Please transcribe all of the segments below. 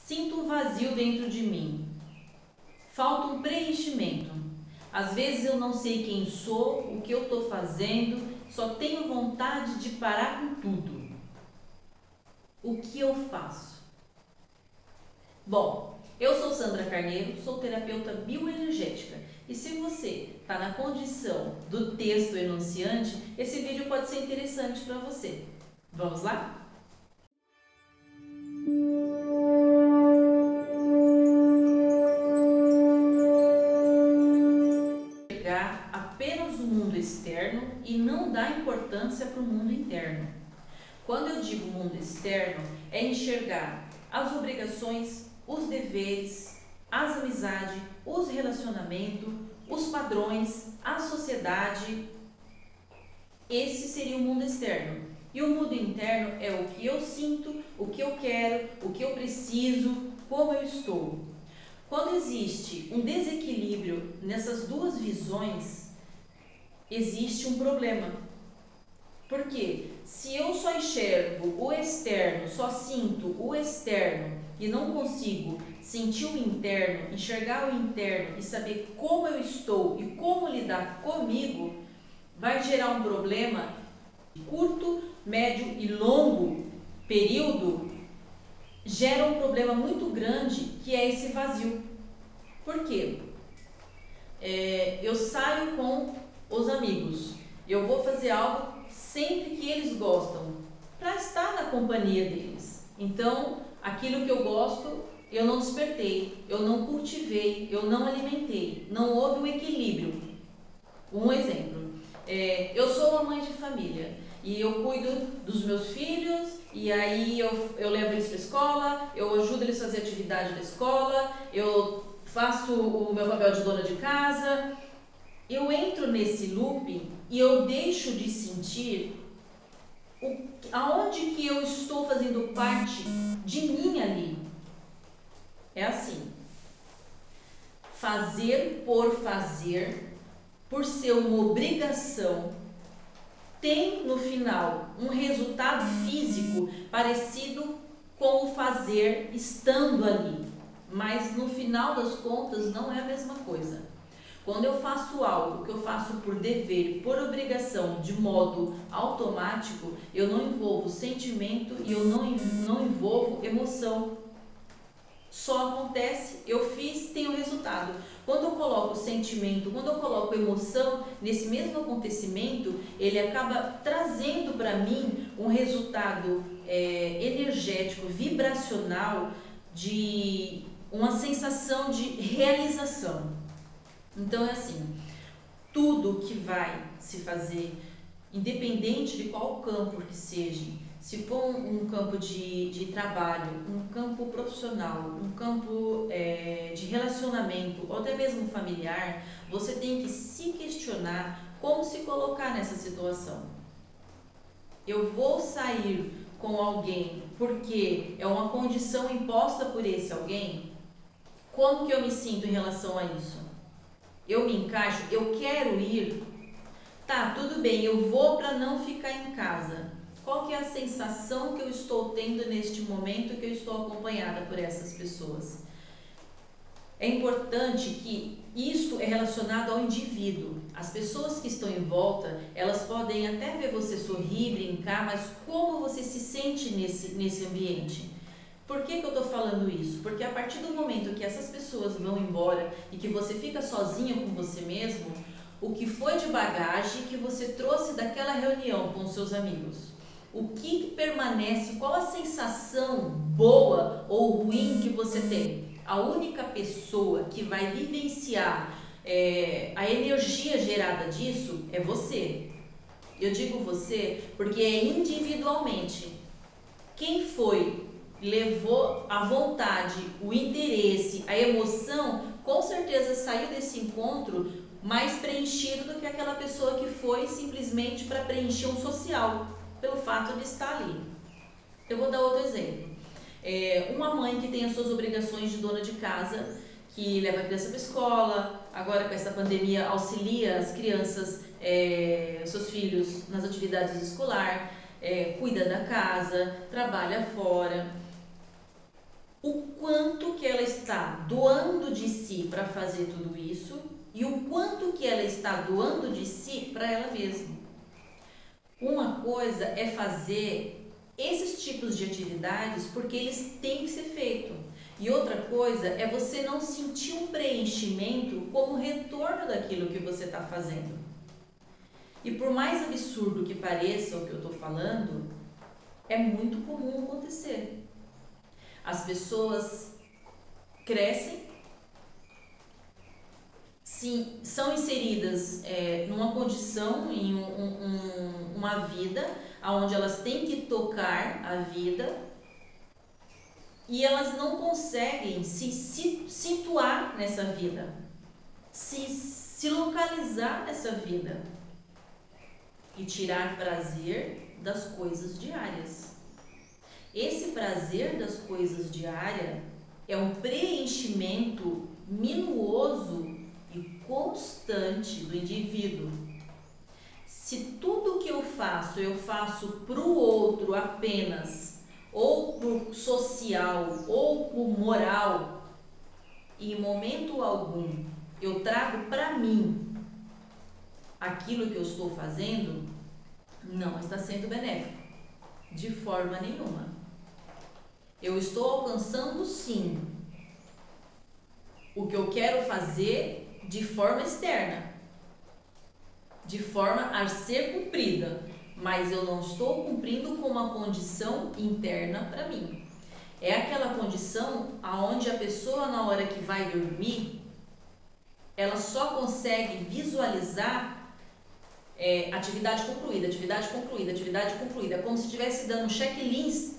Sinto um vazio dentro de mim. Falta um preenchimento. Às vezes eu não sei quem sou, o que eu estou fazendo, só tenho vontade de parar com tudo. O que eu faço? Bom, eu sou Sandra Carneiro, sou terapeuta bioenergética. E se você está na condição do texto enunciante, esse vídeo pode ser interessante para você. Vamos lá? Enxergar apenas o mundo externo e não dar importância para o mundo interno. Quando eu digo mundo externo, é enxergar as obrigações, os deveres, as amizades, os relacionamentos, os padrões, a sociedade. Esse seria o mundo externo. E o mundo interno é o que eu sinto, o que eu quero, o que eu preciso, como eu estou. Quando existe um desequilíbrio nessas duas visões, existe um problema. Porque se eu só enxergo o externo, só sinto o externo e não consigo sentir o interno, enxergar o interno e saber como eu estou e como lidar comigo, vai gerar um problema de curto, médio e longo período, gera um problema muito grande que é esse vazio. Por quê? Eu saio com os amigos, eu vou fazer algo sempre que eles gostam, para estar na companhia deles. Então, aquilo que eu gosto, eu não despertei, eu não cultivei, eu não alimentei, não houve um equilíbrio. Um exemplo, eu sou uma mãe de família e eu cuido dos meus filhos e aí eu levo eles para a escola, eu ajudo eles a fazer atividade da escola, eu faço o meu papel de dona de casa. Eu entro nesse loop e eu deixo de sentir aonde que eu estou fazendo parte de mim ali. É assim, fazer, por ser uma obrigação, tem no final um resultado físico parecido com o fazer estando ali, mas no final das contas não é a mesma coisa. Quando eu faço algo que eu faço por dever, por obrigação, de modo automático, eu não envolvo sentimento e eu não envolvo emoção. Só acontece, eu fiz, tenho resultado. Quando eu coloco sentimento, quando eu coloco emoção nesse mesmo acontecimento, ele acaba trazendo para mim um resultado energético, vibracional, de uma sensação de realização. Então é assim, tudo que vai se fazer, independente de qual campo que seja, se for um campo de trabalho, um campo profissional, um campo de relacionamento ou até mesmo familiar, você tem que se questionar como se colocar nessa situação. Eu vou sair com alguém porque é uma condição imposta por esse alguém? Como que eu me sinto em relação a isso? Eu me encaixo? Eu quero ir? Tá, tudo bem, eu vou para não ficar em casa. Qual que é a sensação que eu estou tendo neste momento que eu estou acompanhada por essas pessoas? É importante que isto é relacionado ao indivíduo. As pessoas que estão em volta, elas podem até ver você sorrir, brincar, mas como você se sente nesse ambiente? Por que eu estou falando isso? Porque a partir do momento que essas pessoas vão embora e que você fica sozinha com você mesmo, o que foi de bagagem que você trouxe daquela reunião com os seus amigos? O que permanece? Qual a sensação boa ou ruim que você tem? A única pessoa que vai vivenciar a energia gerada disso é você. Eu digo você porque é individualmente. Quem foi, levou a vontade, o interesse, a emoção, com certeza saiu desse encontro mais preenchido do que aquela pessoa que foi simplesmente para preencher um social, pelo fato de estar ali. Eu vou dar outro exemplo. Uma mãe que tem as suas obrigações de dona de casa, que leva a criança para a escola, agora com essa pandemia auxilia as crianças, seus filhos nas atividades escolares, cuida da casa, trabalha fora. O quanto está doando de si para fazer tudo isso e o quanto que ela está doando de si para ela mesma. Uma coisa é fazer esses tipos de atividades porque eles têm que ser feitos. E outra coisa é você não sentir um preenchimento como retorno daquilo que você está fazendo. E por mais absurdo que pareça o que eu estou falando, é muito comum acontecer. As pessoas crescem, sim, são inseridas numa condição, em uma vida onde elas têm que tocar a vida e elas não conseguem se situar nessa vida, se localizar nessa vida e tirar prazer das coisas diárias. Esse prazer das coisas diárias é um preenchimento minuoso e constante do indivíduo. Se tudo que eu faço para o outro apenas, ou por social, ou por moral, e em momento algum eu trago para mim aquilo que eu estou fazendo, não está sendo benéfico, de forma nenhuma. Eu estou alcançando sim o que eu quero fazer de forma externa, de forma a ser cumprida, mas eu não estou cumprindo com uma condição interna para mim. É aquela condição aonde a pessoa, na hora que vai dormir, ela só consegue visualizar atividade concluída, atividade concluída, atividade concluída, como se estivesse dando um checklist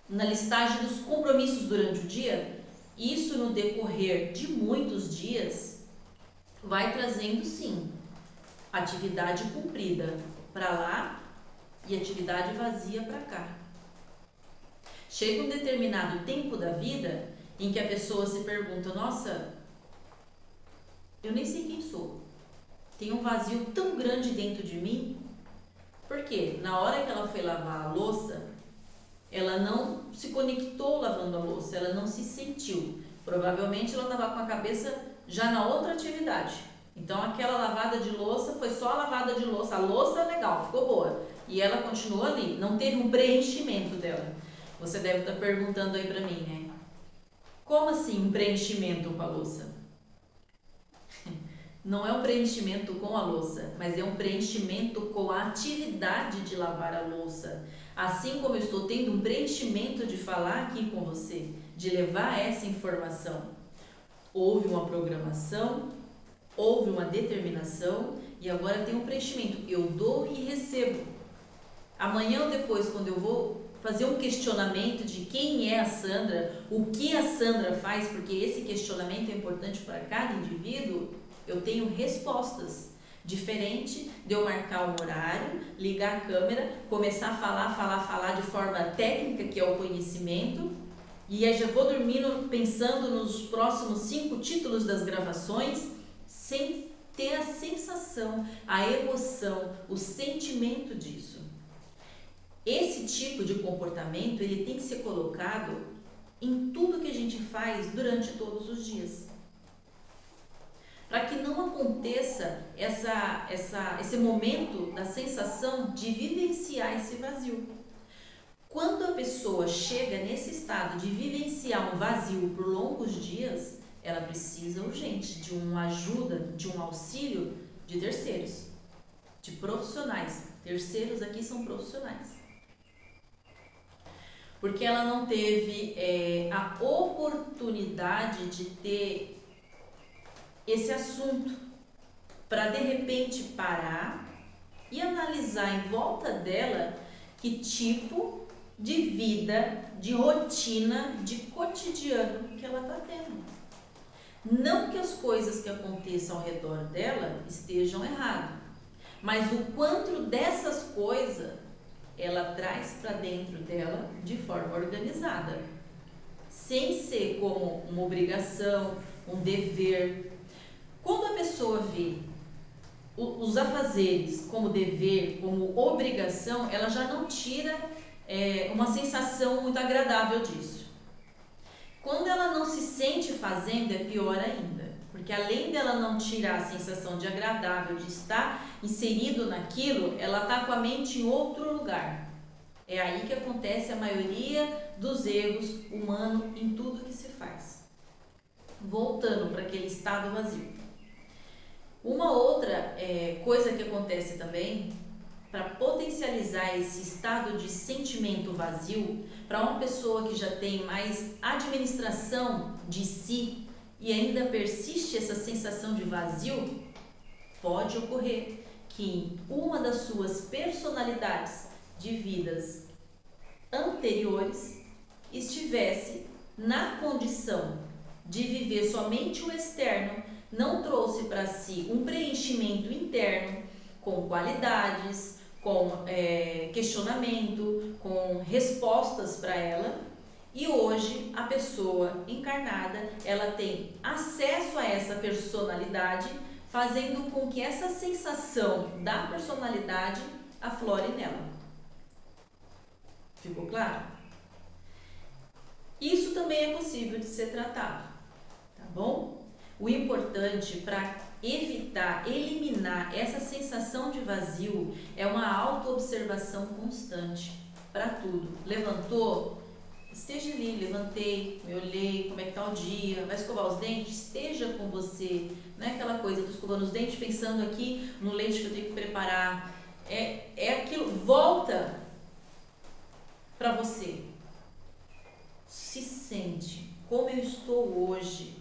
na listagem dos compromissos durante o dia. Isso no decorrer de muitos dias vai trazendo sim atividade cumprida para lá e atividade vazia para cá. Chega um determinado tempo da vida em que a pessoa se pergunta: nossa, eu nem sei quem sou, tem um vazio tão grande dentro de mim. Porque na hora que ela foi lavar a louça, ela não se conectou lavando a louça, ela não se sentiu. Provavelmente ela estava com a cabeça já na outra atividade. Então aquela lavada de louça foi só a lavada de louça. A louça legal, ficou boa. E ela continuou ali, não teve um preenchimento dela. Você deve estar perguntando aí pra mim, né? Como assim um preenchimento com a louça? Não é um preenchimento com a louça, mas é um preenchimento com a atividade de lavar a louça. Assim como eu estou tendo um preenchimento de falar aqui com você, de levar essa informação. Houve uma programação, houve uma determinação e agora tem um preenchimento. Eu dou e recebo. Amanhã ou depois, quando eu vou fazer um questionamento de quem é a Sandra, o que a Sandra faz, porque esse questionamento é importante para cada indivíduo, eu tenho respostas. Diferente de eu marcar um horário, ligar a câmera, começar a falar de forma técnica, que é o conhecimento, e aí já vou dormindo pensando nos próximos 5 títulos das gravações, sem ter a sensação, a emoção, o sentimento disso. Esse tipo de comportamento, ele tem que ser colocado em tudo que a gente faz durante todos os dias. Para que não aconteça esse momento da sensação de vivenciar esse vazio. Quando a pessoa chega nesse estado de vivenciar um vazio por longos dias, ela precisa urgente de uma ajuda, de um auxílio de terceiros, de profissionais. Terceiros aqui são profissionais. Porque ela não teve a oportunidade de ter esse assunto para de repente parar e analisar em volta dela que tipo de vida, de rotina, de cotidiano que ela está tendo. Não que as coisas que aconteçam ao redor dela estejam erradas, mas o quanto dessas coisas ela traz para dentro dela de forma organizada, sem ser como uma obrigação, um dever. Quando a pessoa vê os afazeres como dever, como obrigação, ela já não tira uma sensação muito agradável disso. Quando ela não se sente fazendo é pior ainda, porque além dela não tirar a sensação de agradável de estar inserido naquilo, ela está com a mente em outro lugar. É aí que acontece a maioria dos erros humanos em tudo que se faz. Voltando para aquele estado vazio. Uma outra coisa que acontece também, para potencializar esse estado de sentimento vazio, para uma pessoa que já tem mais administração de si e ainda persiste essa sensação de vazio, pode ocorrer que uma das suas personalidades de vidas anteriores estivesse na condição de viver somente o externo, não trouxe para si um preenchimento interno com qualidades, com questionamento, com respostas para ela, e hoje a pessoa encarnada ela tem acesso a essa personalidade, fazendo com que essa sensação da personalidade aflore nela. Ficou claro? Isso também é possível de ser tratado, tá bom? O importante para evitar, eliminar essa sensação de vazio é uma autoobservação constante para tudo. Levantou? Esteja ali, levantei, me olhei, como é que tá o dia, vai escovar os dentes? Esteja com você, não é aquela coisa, tô escovando os dentes pensando aqui no leite que eu tenho que preparar, é aquilo, volta para você, se sente, como eu estou hoje,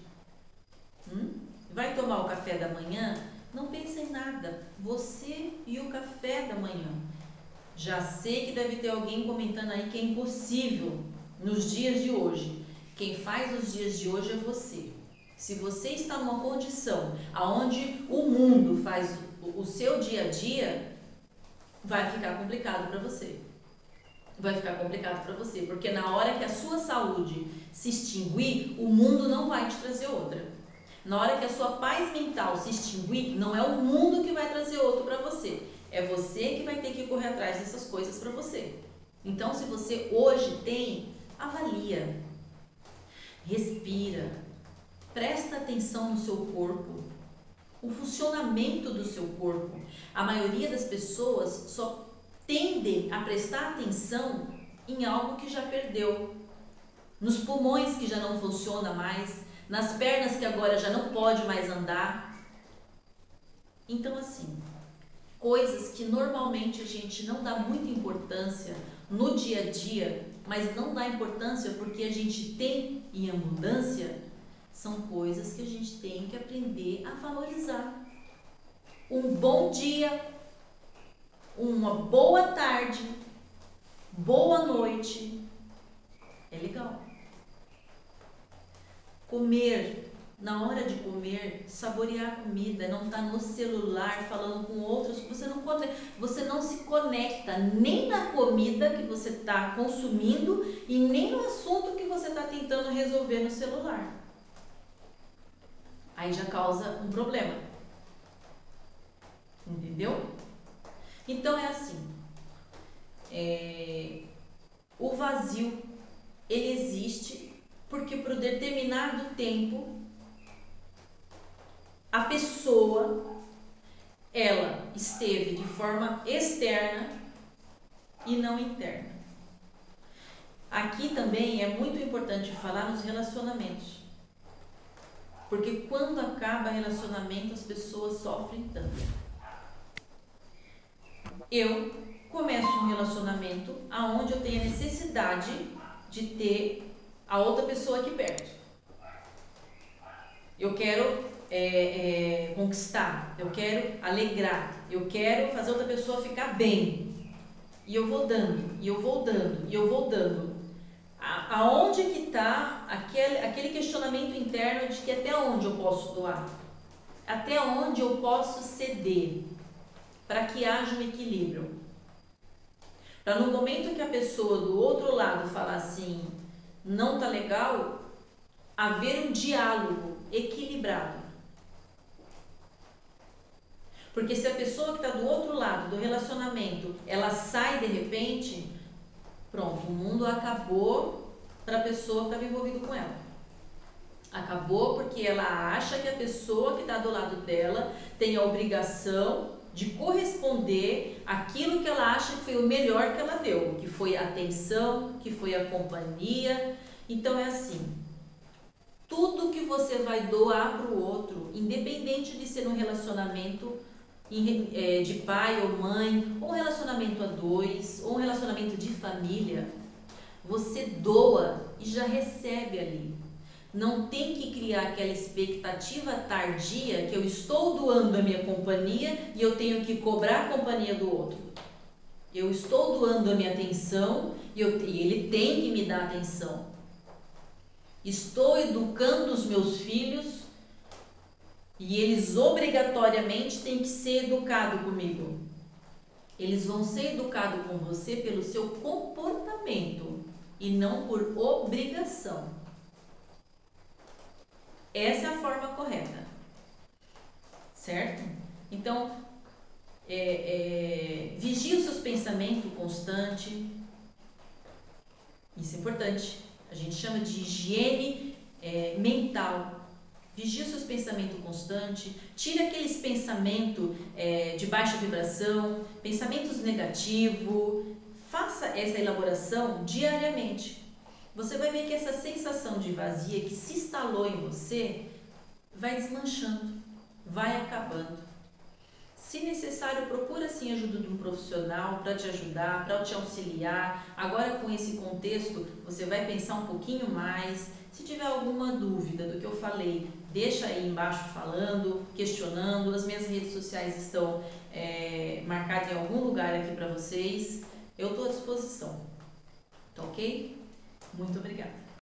vai tomar o café da manhã? Não pense em nada, você e o café da manhã. Já sei que deve ter alguém comentando aí que é impossível nos dias de hoje. Quem faz os dias de hoje é você. Se você está numa condição aonde o mundo faz o seu dia a dia, vai ficar complicado para você. Vai ficar complicado para você, porque na hora que a sua saúde se extinguir, o mundo não vai te trazer outra. Na hora que a sua paz mental se extinguir, não é o mundo que vai trazer outro para você. É você que vai ter que correr atrás dessas coisas para você. Então, se você hoje tem, avalia, respira, presta atenção no seu corpo, o funcionamento do seu corpo. A maioria das pessoas só tendem a prestar atenção em algo que já perdeu, nos pulmões que já não funciona mais, nas pernas que agora já não pode mais andar. Então, assim, coisas que normalmente a gente não dá muita importância no dia a dia, mas não dá importância porque a gente tem em abundância, são coisas que a gente tem que aprender a valorizar. Um bom dia, uma boa tarde, boa noite, é legal. Comer, na hora de comer, saborear a comida, não estar no celular falando com outros, você não se conecta nem na comida que você está consumindo e nem no assunto que você está tentando resolver no celular. Aí já causa um problema. Entendeu? Então é assim, o vazio, ele existe porque por determinado tempo a pessoa ela esteve de forma externa e não interna. Aqui também é muito importante falar nos relacionamentos, porque quando acaba relacionamento as pessoas sofrem tanto. Eu começo um relacionamento aonde eu tenho a necessidade de ter a outra pessoa aqui perto. Eu quero conquistar, eu quero alegrar, eu quero fazer outra pessoa ficar bem. E eu vou dando, e eu vou dando, e eu vou dando. Aonde que está aquele questionamento interno de que até onde eu posso doar? Até onde eu posso ceder? Para que haja um equilíbrio. Para no momento que a pessoa do outro lado falar assim, não tá legal, haver um diálogo equilibrado. Porque se a pessoa que está do outro lado do relacionamento, ela sai de repente, pronto, o mundo acabou para a pessoa que estava envolvida com ela. Acabou porque ela acha que a pessoa que está do lado dela tem a obrigação de corresponder àquilo que ela acha que foi o melhor que ela deu, que foi a atenção, que foi a companhia. Então é assim, tudo que você vai doar para o outro, independente de ser um relacionamento de pai ou mãe, ou um relacionamento a dois, ou um relacionamento de família, você doa e já recebe ali. Não tem que criar aquela expectativa tardia que eu estou doando a minha companhia e eu tenho que cobrar a companhia do outro. Eu estou doando a minha atenção e ele tem que me dar atenção. Estou educando os meus filhos e eles obrigatoriamente têm que ser educados comigo. Eles vão ser educados com você pelo seu comportamento e não por obrigação. Essa é a forma correta, certo? Então, vigie os seus pensamentos constante. Isso é importante. A gente chama de higiene mental. Vigie os seus pensamentos constante. Tire aqueles pensamentos de baixa vibração, pensamentos negativos. Faça essa elaboração diariamente. Você vai ver que essa sensação de vazia que se instalou em você vai desmanchando, vai acabando. Se necessário, procura sim a ajuda de um profissional para te ajudar, para te auxiliar. Agora, com esse contexto, você vai pensar um pouquinho mais. Se tiver alguma dúvida do que eu falei, deixa aí embaixo falando, questionando. As minhas redes sociais estão marcadas em algum lugar aqui para vocês. Eu estou à disposição. Tá ok? Muito obrigada.